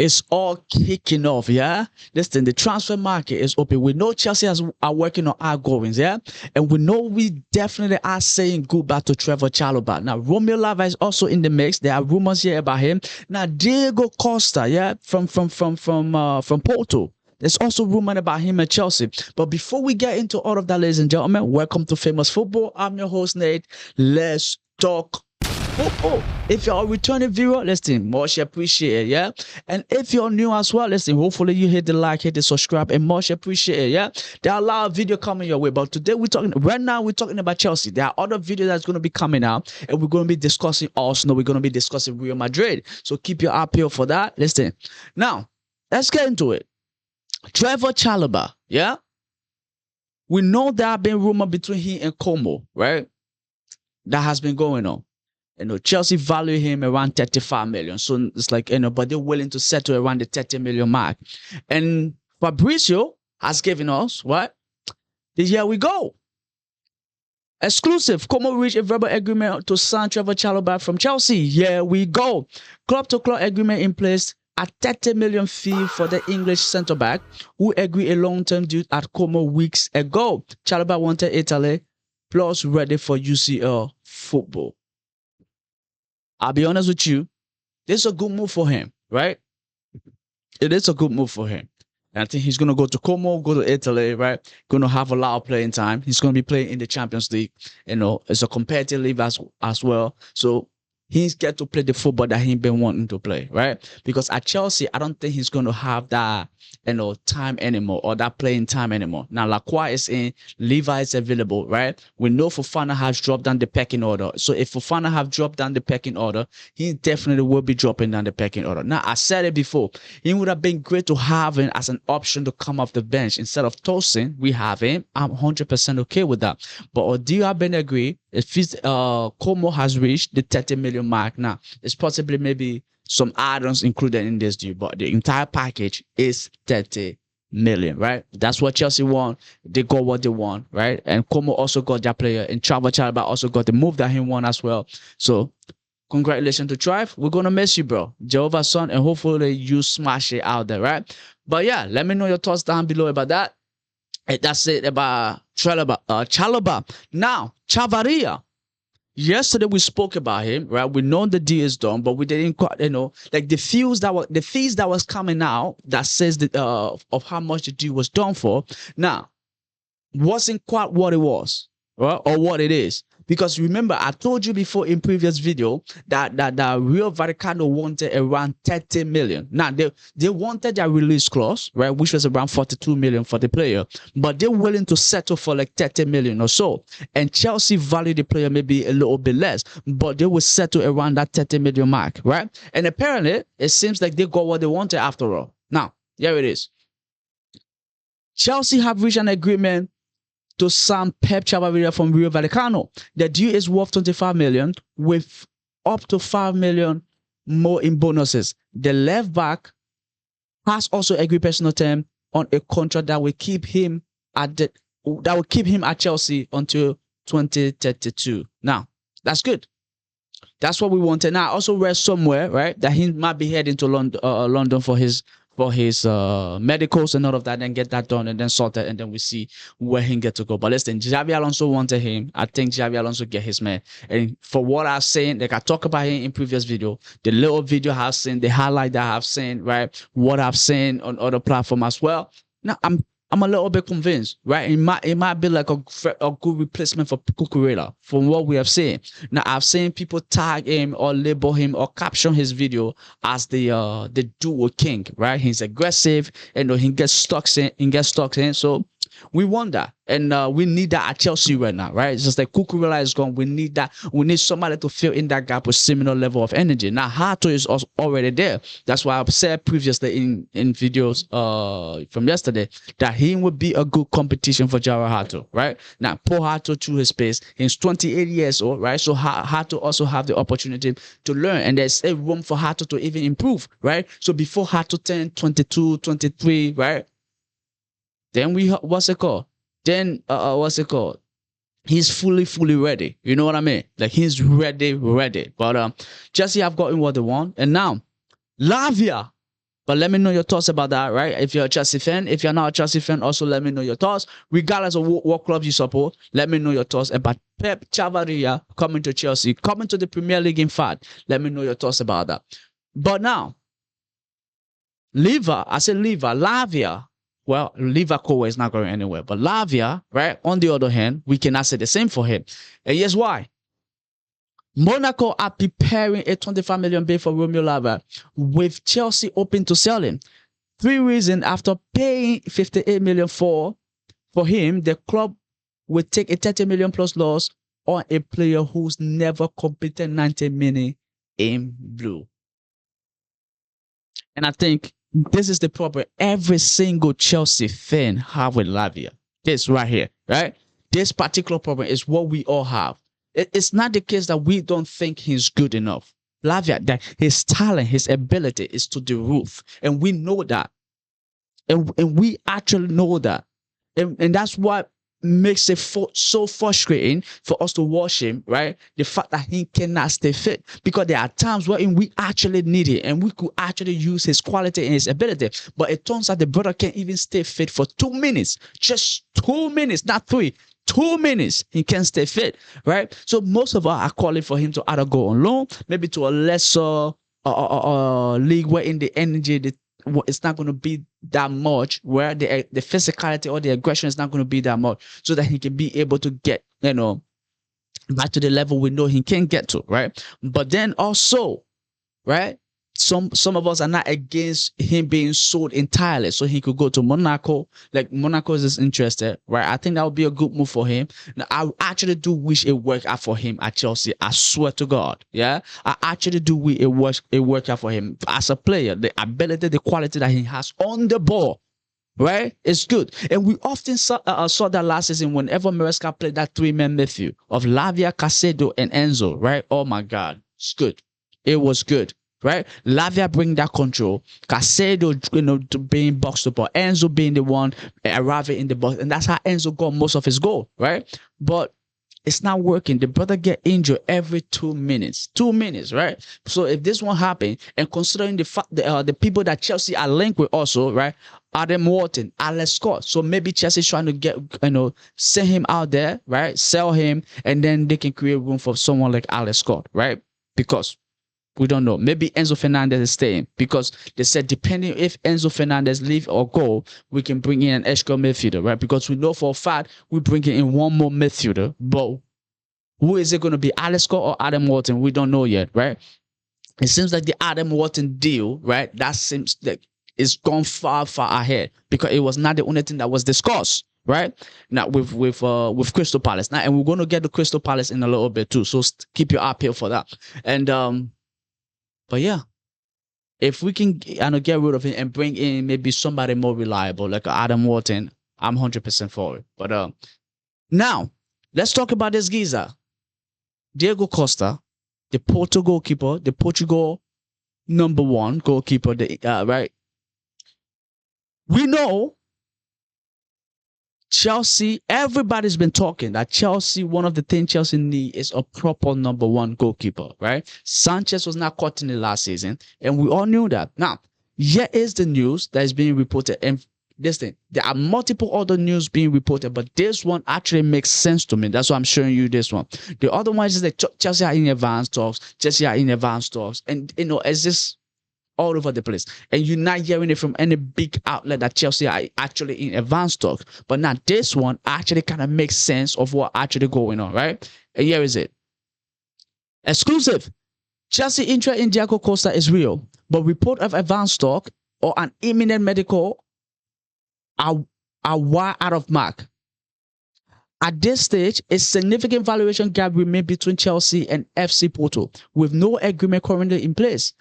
It's all kicking off, yeah? Listen, the transfer market is open. We know Chelsea are working on outgoings, yeah? And we know we definitely are saying goodbye to Trevor Chalobah. Now, Romeo Lavia is also in the mix. There are rumors here about him. Now, Diogo Costa, yeah, from Porto. There's also rumor about him at Chelsea. But before we get into all of that, ladies and gentlemen, welcome to Famous Football. I'm your host, Nate. Let's talk football. If you're a returning viewer, listen, much appreciated, yeah? And if you're new as well, listen, hopefully you hit the like, hit the subscribe, and much appreciated, yeah? There are a lot of videos coming your way, but today right now we're talking about Chelsea. There are other videos that's going to be coming out, and we're going to be discussing Arsenal, we're going to be discussing Real Madrid. So keep your eye peeled for that. Listen, now, let's get into it. Trevor Chalobah, yeah? We know there have been rumors between him and Como, right? That has been going on. Chelsea value him around 35 million. So it's like, but they're willing to settle around the 30 million mark. And Fabrizio has given us, what? Here we go. Exclusive. Como reached a verbal agreement to sign Trevor Chalobah from Chelsea. Here we go. Club-to-club agreement in place. A 30 million fee for the English centre-back who agreed a long-term deal at Como weeks ago. Chalobah wanted Italy, plus ready for UCL football. I'll be honest with you, this is a good move for him, right? It is a good move for him. And I think he's going to go to Como, go to Italy, right? Going to have a lot of playing time. He's going to be playing in the Champions League. It's a competitive league as well. So he's get to play the football that he's been wanting to play, right? Because at Chelsea, I don't think he's going to have that, time anymore, or that playing time anymore. Now, Lacroix is in, Levi is available, right? We know Fofana has dropped down the pecking order. So if Fofana have dropped down the pecking order, he definitely will be dropping down the pecking order. Now, I said it before, it would have been great to have him as an option to come off the bench. Instead of Tosin, we have him. I'm 100% okay with that. But do you have been agree? If Como has reached the 30 million mark now, it's possibly maybe some add-ons included in this deal, but the entire package is 30 million, right? That's what Chelsea want. They got what they want, right? And Como also got that player, and Chalobah also got the move that he won as well. So congratulations to Trive. We're gonna miss you, bro. Jehovah's son, and hopefully you smash it out there, right? But yeah, let me know your thoughts down below about that. And that's it about Chalobah. Now, Chavarria. Yesterday we spoke about him, right? We know the deal is done, but we didn't quite, like the fees that was coming out that says that of how much the deal was done for. Now, wasn't quite what it was, right? Or what it is. Because remember, I told you before in previous video that Rayo Vallecano wanted around 30 million. Now, they wanted their release clause, right, which was around 42 million for the player. But they're willing to settle for like 30 million or so. And Chelsea valued the player maybe a little bit less. But they will settle around that 30 million mark, right? And apparently, it seems like they got what they wanted after all. Now, here it is. Chelsea have reached an agreement to sign Pep Chavarria from Rayo Vallecano. The deal is worth 25 million with up to 5 million more in bonuses. The left back has also agreed personal term on a contract that will keep him at Chelsea until 2032. Now, that's good. That's what we wanted. Now, I also read somewhere, right, that he might be heading to London for his medicals and all of that, then get that done and then sorted, and then we see where he get to go. But listen, Xabi Alonso wanted him. I think Xabi Alonso get his man. And for what I've seen, like I talked about him in previous video, the little video I've seen, the highlight that I've seen, right, what I've seen on other platforms as well. Now I'm a little bit convinced, right? It might be like a good replacement for Cucurella from what we have seen. Now, I've seen people tag him or label him or caption his video as the duo king, right? He's aggressive, and he gets stuck in. So we want that, and we need that at Chelsea right now, right? It's just like Cucurella is gone. We need that. We need somebody to fill in that gap with similar level of energy. Now, Hato is also already there. That's why I've said previously in videos from yesterday that he would be a good competition for Jara Hato, right? Now, pour Hato through his pace. He's 28 years old, right? So Hato also have the opportunity to learn, and there's a room for Hato to even improve, right? So before Hato turn 22, 23, right? Then what's it called? He's fully ready. You know what I mean? Like he's ready. But Chelsea have gotten what they want, and now Lavia But let me know your thoughts about that, right? If you're a Chelsea fan, if you're not a Chelsea fan, also let me know your thoughts. Regardless of what club you support, let me know your thoughts about Pep Chavarria coming to Chelsea, coming to the Premier League. In fact, let me know your thoughts about that. But now, Lavia. Well, Liverpool is not going anywhere. But Lavia, right? On the other hand, we cannot say the same for him. And here's why. Monaco are preparing a 25 million bid for Romeo Lavia, with Chelsea open to sell him. 3 reasons: after paying 58 million for him, the club will take a 30 million plus loss on a player who's never completed 90 minutes in blue. And I think this is the problem every single Chelsea fan have with Lavia. This right here, right? This particular problem is what we all have. It's not the case that we don't think he's good enough. Lavia, that his talent, his ability is to the roof. And we know that. And we actually know that. And that's what makes it so frustrating for us to watch him, right? The fact that he cannot stay fit, because there are times wherein we actually need it and we could actually use his quality and his ability, but it turns out the brother can't even stay fit for 2 minutes. Just 2 minutes, not 3. 2 minutes, he can't stay fit, right? So most of us are calling for him to either go on loan, maybe to a lesser league where in the energy, it's not going to be that much, where the physicality or the aggression is not going to be that much, so that he can be able to get, back to the level we know he can get to, right? But then also, right, some of us are not against him being sold entirely, so he could go to Monaco. Like, Monaco is interested, right? I think that would be a good move for him. Now, I actually do wish it worked out for him at Chelsea. I swear to God, yeah, I actually do wish it worked out for him as a player. The ability, the quality that he has on the ball, right, it's good. And we often saw that last season whenever Maresca played that 3-man midfield of Lavia, Caicedo, and Enzo, right? Oh my God, it's good. It was good. Right, Lavia bring that control. Caicedo, being box to ball. Enzo being the one arriving in the box, and that's how Enzo got most of his goal. Right, but it's not working. The brother get injured every 2 minutes. 2 minutes, right? So if this one happen, and considering the fact that the people that Chelsea are linked with also, right, Adam Wharton, Alex Scott. So maybe Chelsea's trying to get, send him out there, right? Sell him, and then they can create room for someone like Alex Scott, right? Because we don't know. Maybe Enzo Fernandez is staying, because they said depending if Enzo Fernandez leave or go, we can bring in an extra midfielder, right? Because we know for a fact we're bringing in one more midfielder, but who is it going to be, Alex Scott or Adam Wharton? We don't know yet, right? It seems like the Adam Wharton deal, right? That seems like it's gone far ahead, because it was not the only thing that was discussed, right? Now with Crystal Palace now, and we're going to get to Crystal Palace in a little bit too. So keep your eye peeled for that. And but yeah, if we can get rid of it and bring in maybe somebody more reliable like Adam Wharton, I'm 100% for it. But now let's talk about this geezer, Diogo Costa, the Porto goalkeeper, the Portugal #1 goalkeeper. Right? We know Chelsea, everybody's been talking that Chelsea, one of the things Chelsea need is a proper #1 goalkeeper, right? Sanchez was not caught in the last season, and we all knew that. Now, here is the news that is being reported, and there are multiple other news being reported, but this one actually makes sense to me. That's why I'm showing you this one. The other one is that Chelsea are in advanced talks, and it's just all over the place, and you're not hearing it from any big outlet that Chelsea are actually in advanced talk. But now this one actually kind of makes sense of what actually going on, right? And here is it. Exclusive. Chelsea interest in Diogo Costa is real, but report of advanced talk or an imminent medical are wide out of mark. At this stage, a significant valuation gap remains between Chelsea and FC Porto, with no agreement currently in place.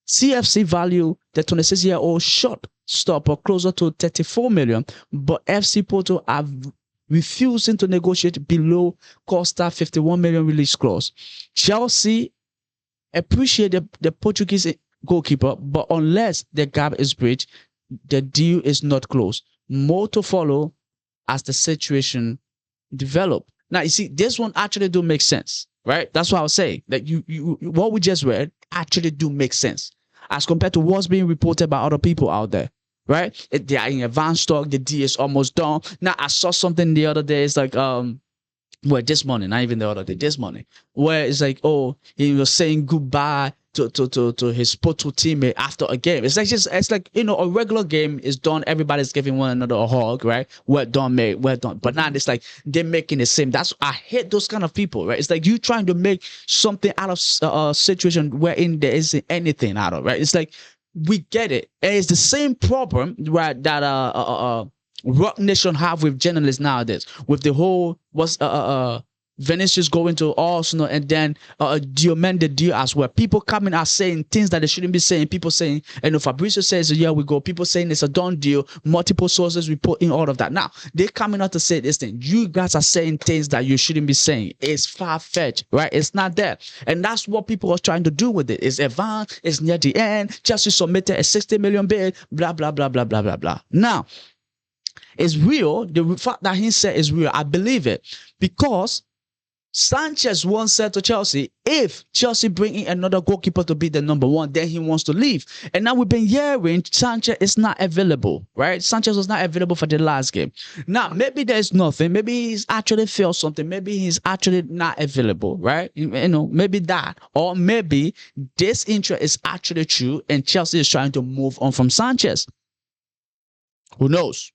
CFC value the 26-year-old shortstopper closer to 34 million, but FC Porto are refusing to negotiate below Costa 51 million release clause. Chelsea appreciate the Portuguese goalkeeper, but unless the gap is bridged, the deal is not closed. More to follow as the situation develop. Now, you see, this one actually do make sense, right? That's what I was saying. That you what we just read actually do make sense. as compared to what's being reported by other people out there. Right? They are in advanced stock. The deal is almost done. Now, I saw something the other day. It's like, well, this morning, not even the other day, this morning, where it's like, oh, he was saying goodbye to his Porto teammate after a game. It's like a regular game is done. Everybody's giving one another a hug, right? Well done, mate. Well done. But now it's like they're making the same. I hate those kind of people, right? It's like you trying to make something out of a situation wherein there isn't anything out of, right? It's like we get it. And it's the same problem, right? That Rock Nation have with journalists nowadays, with the whole Vinicius going to Arsenal and then Diomande deal as well. People coming out saying things that they shouldn't be saying. People saying, Fabrizio says, yeah, we go. People saying it's a done deal. Multiple sources reporting all of that. Now, they're coming out to say this thing. You guys are saying things that you shouldn't be saying. It's far-fetched, right? It's not there. And that's what people are trying to do with it. It's advanced. It's near the end. Chelsea submitted a 60 million bid. Blah, blah, blah, blah, blah, blah, blah. Now, it's real. The fact that he said is real. I believe it. Because Sanchez once said to Chelsea, if Chelsea bring in another goalkeeper to be the number one, then he wants to leave. And now we've been hearing Sanchez is not available, right? Sanchez was not available for the last game. Now, maybe there's nothing. Maybe he's actually felt something. Maybe he's actually not available, right? Maybe that. Or maybe this interest is actually true and Chelsea is trying to move on from Sanchez. Who knows?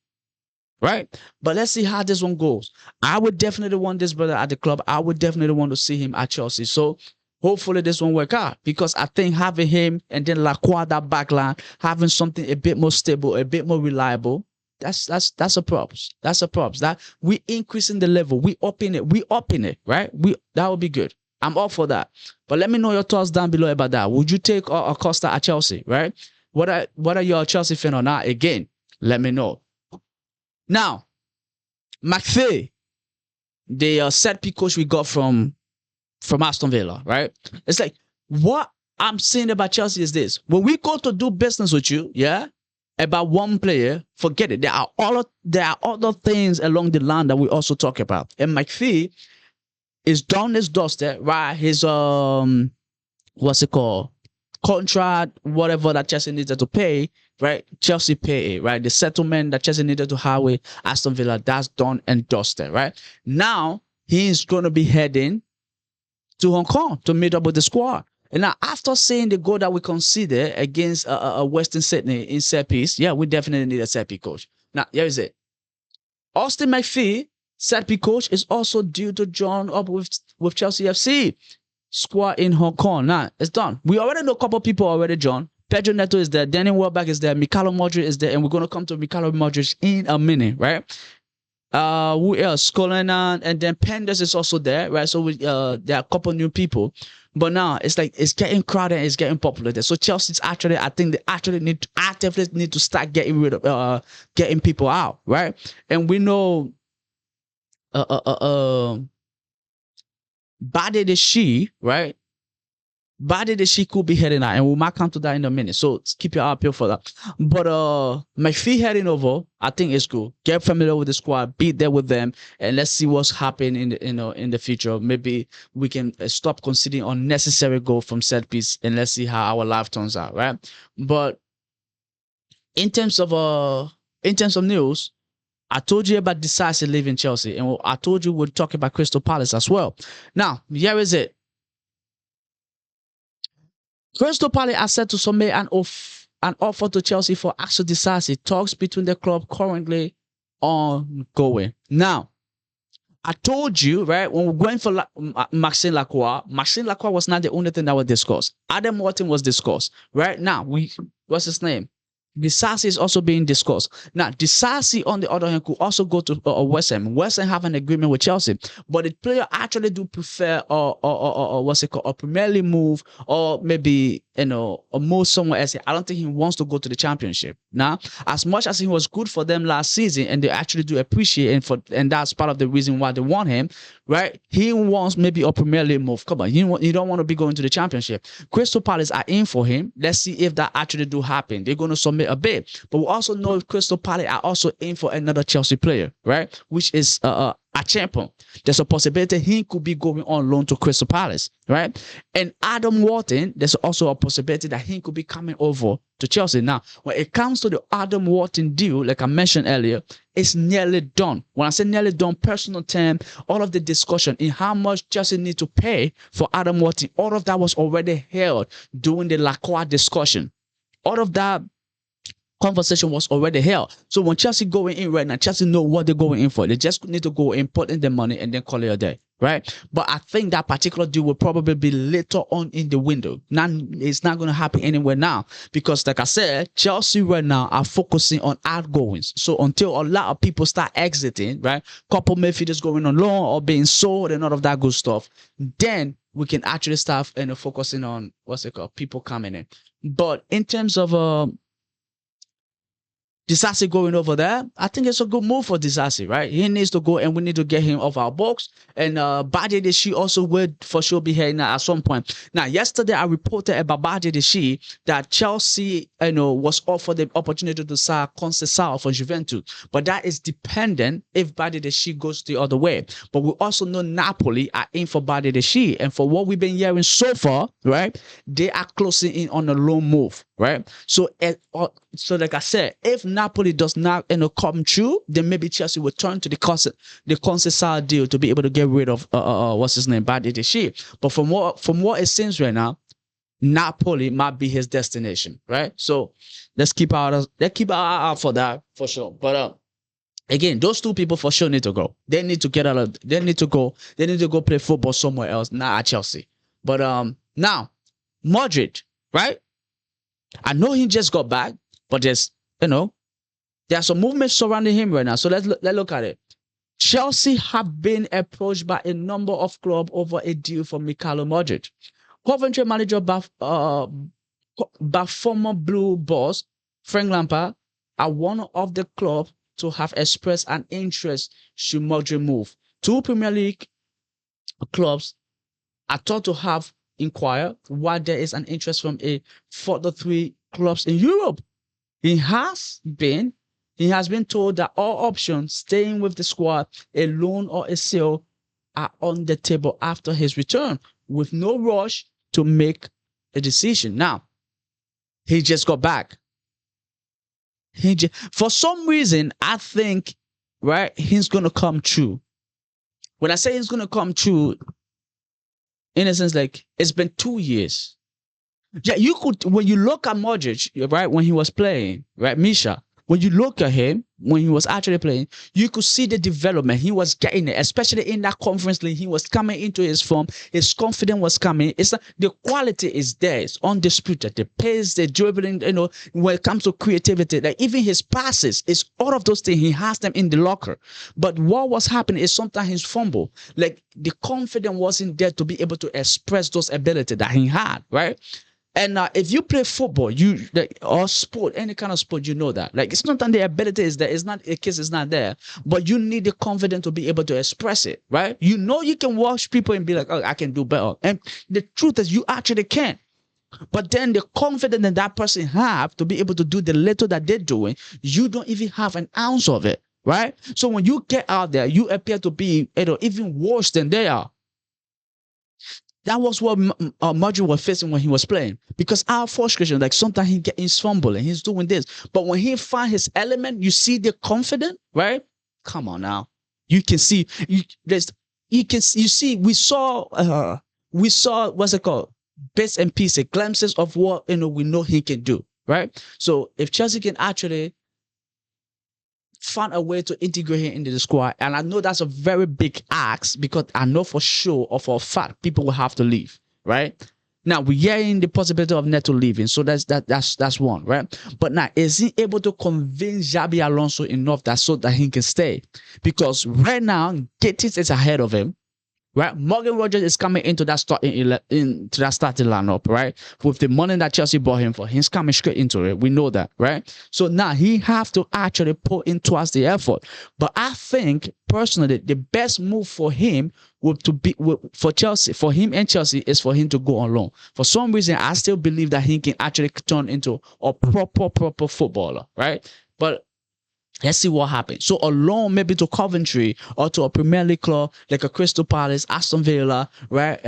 Right? But let's see how this one goes. I would definitely want this brother at the club. I would definitely want to see him at Chelsea. So hopefully this won't work out, because I think having him and then Lacroix, that backline, having something a bit more stable, a bit more reliable, that's a props. That's a props. That we increasing the level. We upping it, right? That would be good. I'm all for that. But let me know your thoughts down below about that. Would you take Costa at Chelsea, right? Whether you're a Chelsea fan or not, again, let me know. Now, Mykhailo, the set piece coach we got from Aston Villa, right? It's like, what I'm saying about Chelsea is this. When we go to do business with you, yeah, about one player, forget it. There are other things along the line that we also talk about. And Mykhailo is done his dusted, right? His, what's it called? Contract, whatever that Chelsea needed to pay, right? Chelsea pay it, right? The settlement that Chelsea needed to have with Aston Villa, that's done and dusted, right? Now, he's going to be heading to Hong Kong to meet up with the squad. And now, after seeing the goal that we consider against Western Sydney in set piece, yeah, we definitely need a set piece coach. Now, here is it. Austin Mykhailo, set piece coach, is also due to join up with Chelsea FC squad in Hong Kong. Now, it's done. We already know a couple people already joined. Pedro Neto is there. Danny Welbeck is there. Mykhailo Mudryk is there. And we're going to come to Mykhailo Mudryk in a minute, right? Who else? Skolena, and then Penders is also there, right? So there are a couple new people. But now, it's like, it's getting crowded and it's getting populated. So Chelsea's actually, I think they actually actively need to start getting rid of, getting people out, right? And we know, Badiashile, right? Badiashile could be heading out, and we might come to that in a minute. So keep your eye peeled for that. But Mykhailo heading over, I think it's good. Get familiar with the squad, be there with them, and let's see what's happening in the future. Maybe we can stop considering unnecessary goal from set piece, and let's see how our life turns out, right? But in terms of news, I told you about Disasi leaving Chelsea, and I told you we'll talk about Crystal Palace as well. Now, here is it. Crystal Palace are set to submit an offer to Chelsea for Axel Disasi. Talks between the club currently ongoing. Now, I told you, right, when we're going for Maxence Lacroix was not the only thing that was discussed. Adam Morton was discussed. Right now, what's his name? Disasi is also being discussed. Now, Disasi, on the other hand, could also go to West Ham. West Ham have an agreement with Chelsea, but the player actually do prefer what's it called, a Premier League move, or maybe a move somewhere else. I don't think he wants to go to the Championship. Now, as much as he was good for them last season, and they actually do appreciate it, and that's part of the reason why they want him, right? He wants maybe a Premier League move. Come on, you don't want to be going to the Championship. Crystal Palace are in for him. Let's see if that actually do happen. They're going to submit it a bit. But we also know Crystal Palace are also in for another Chelsea player, right? Which is a champion. There's a possibility he could be going on loan to Crystal Palace, right? And Adam Wharton, there's also a possibility that he could be coming over to Chelsea. Now, when it comes to the Adam Wharton deal, like I mentioned earlier, it's nearly done. When I say nearly done, personal term, all of the discussion in how much Chelsea need to pay for Adam Wharton, all of that was already held during the Lacroix discussion. All of that conversation was already held. So when Chelsea going in right now, Chelsea know what they're going in for. They just need to go in, put in the money, and then call it a day, right? But I think that particular deal will probably be later on in the window. Now, it's not going to happen anywhere now because, like I said, Chelsea right now are focusing on outgoings. So until a lot of people start exiting, right? Couple midfielders going on loan or being sold and all of that good stuff, then we can actually start focusing on people coming in. But in terms of Disasi going over there, I think it's a good move for Disasi, right? He needs to go and we need to get him off our box. And Badiashile also will for sure be here now at some point. Now, yesterday I reported about Badiashile that Chelsea, was offered the opportunity to sign Conceição for Juventus. But that is dependent if Badiashile goes the other way. But we also know Napoli are in for Badiashile. And for what we've been hearing so far, right, they are closing in on a loan move, right? So like I said, if Napoli does not come true, then maybe Chelsea will turn to the Conceição deal to be able to get rid of Badiashile. But from what it seems right now, Napoli might be his destination, right? So let's keep our eye out for that for sure. But again, those two people for sure need to go. They need to get out of. They need to go play football somewhere else, not at Chelsea. But now Mudryk, right? I know he just got back, but there's some movement surrounding him right now. So let's look at it. Chelsea have been approached by a number of clubs over a deal for Mykhailo Mudryk. Coventry manager by former Blue boss Frank Lampard are one of the clubs to have expressed an interest should Mudryk move. Two Premier League clubs are thought to have inquired why there is an interest from a further 3 clubs in Europe. He has been told that all options, staying with the squad, a loan or a sale, are on the table after his return, with no rush to make a decision. Now, he just got back. For some reason, I think, right, he's going to come true. When I say he's going to come true, in a sense, like, it's been 2 years. Yeah, you could, when you look at Mudryk, right, when he was playing, right, Misha, when you look at him, when he was actually playing, you could see the development. He was getting it, especially in that Conference League. He was coming into his form. His confidence was coming. It's the quality is there. It's undisputed. The pace, the dribbling, when it comes to creativity, like even his passes, it's all of those things. He has them in the locker. But what was happening is sometimes he's fumble. Like the confidence wasn't there to be able to express those abilities that he had, right? And if you play football, or sport, any kind of sport, you know that. Like, it's not that the ability is there. It's not a case. It's not there. But you need the confidence to be able to express it, right? You know you can watch people and be like, oh, I can do better. And the truth is you actually can. But then the confidence that that person have to be able to do the little that they're doing, you don't even have an ounce of it, right? So when you get out there, you appear to be even worse than they are. That was what Mudryk was facing when he was playing. Because our frustration, like sometimes he's fumbling, he's doing this. But when he finds his element, you see the confidence, right? Come on now. You can see, we saw, what's it called? Bits and pieces, glimpses of what, we know he can do, right? So if Chelsea can actually find a way to integrate him into the squad, and I know that's a very big ask because I know for sure or for a fact people will have to leave, right? Now we're hearing the possibility of Neto leaving, so that's one, right? But now is he able to convince Xabi Alonso enough so that he can stay? Because right now Gettys is ahead of him, right? Morgan Rogers is coming into that starting lineup, right? With the money that Chelsea bought him for, he's coming straight into it. We know that, right? So now he have to actually put in twice the effort. But I think personally, the best move for him for Chelsea, for him and Chelsea, is for him to go on loan. For some reason, I still believe that he can actually turn into a proper footballer, right? But let's see what happens. So a loan maybe to Coventry or to a Premier League club like a Crystal Palace, Aston Villa, right?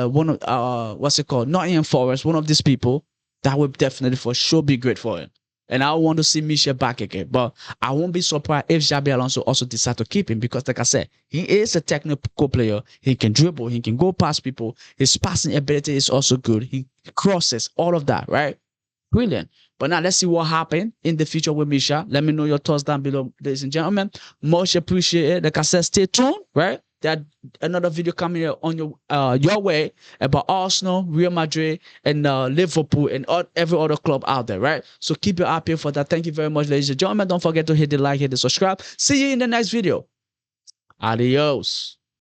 One of what's it called? Nottingham Forest. One of these people that would definitely for sure be great for him. And I want to see Michel back again. But I won't be surprised if Xabi Alonso also decide to keep him because, like I said, he is a technical player. He can dribble. He can go past people. His passing ability is also good. He crosses, all of that, right? Brilliant. But now let's see what happens in the future with Misha. Let me know your thoughts down below, ladies and gentlemen. Much appreciated. Like I said, stay tuned, right? There's another video coming on your way about Arsenal, Real Madrid, and Liverpool, and every other club out there, right? So keep your eye peeled for that. Thank you very much, ladies and gentlemen. Don't forget to hit the like, hit the subscribe. See you in the next video. Adios.